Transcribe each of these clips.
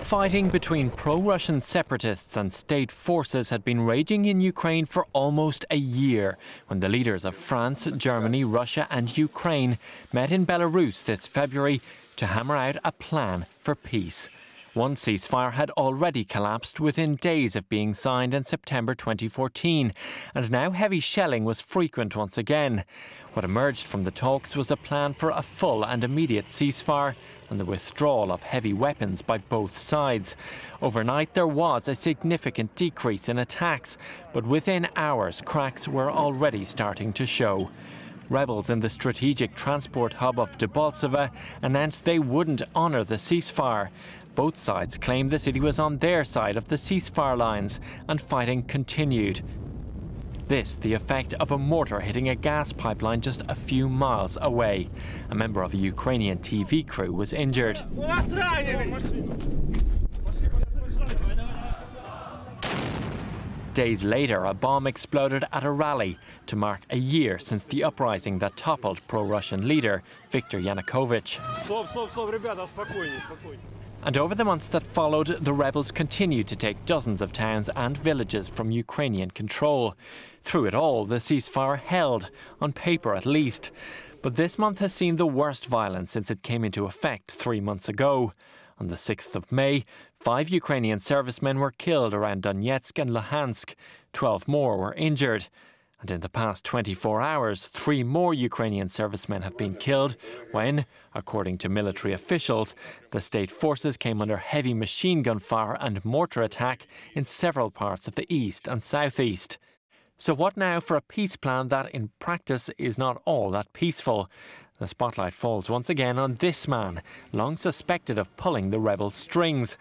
Fighting between pro-Russian separatists and state forces had been raging in Ukraine for almost a year when the leaders of France, Germany, Russia and Ukraine met in Belarus this February to hammer out a plan for peace. One ceasefire had already collapsed within days of being signed in September 2014, and now heavy shelling was frequent once again. What emerged from the talks was a plan for a full and immediate ceasefire and the withdrawal of heavy weapons by both sides. Overnight there was a significant decrease in attacks, but within hours cracks were already starting to show. Rebels in the strategic transport hub of Debaltseve announced they wouldn't honour the ceasefire. Both sides claimed the city was on their side of the ceasefire lines, and fighting continued. This the effect of a mortar hitting a gas pipeline just a few miles away. A member of a Ukrainian TV crew was injured. Days later, a bomb exploded at a rally to mark a year since the uprising that toppled pro-Russian leader Viktor Yanukovych. And over the months that followed, the rebels continued to take dozens of towns and villages from Ukrainian control. Through it all, the ceasefire held, on paper at least. But this month has seen the worst violence since it came into effect 3 months ago. On the 6th of May, 5 Ukrainian servicemen were killed around Donetsk and Luhansk. 12 more were injured. And in the past 24 hours, 3 more Ukrainian servicemen have been killed when, according to military officials, the state forces came under heavy machine gun fire and mortar attack in several parts of the east and southeast. So what now for a peace plan that in practice is not all that peaceful? The spotlight falls once again on this man, long suspected of pulling the rebel strings.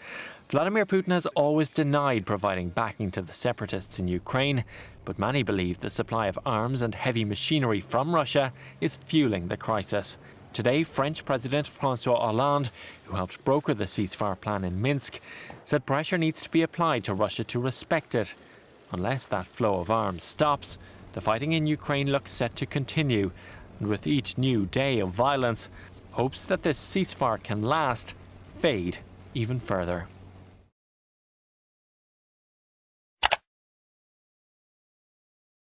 Vladimir Putin has always denied providing backing to the separatists in Ukraine, but many believe the supply of arms and heavy machinery from Russia is fueling the crisis. Today, French President François Hollande, who helped broker the ceasefire plan in Minsk, said pressure needs to be applied to Russia to respect it. Unless that flow of arms stops, the fighting in Ukraine looks set to continue, and with each new day of violence, hopes that this ceasefire can last fade even further.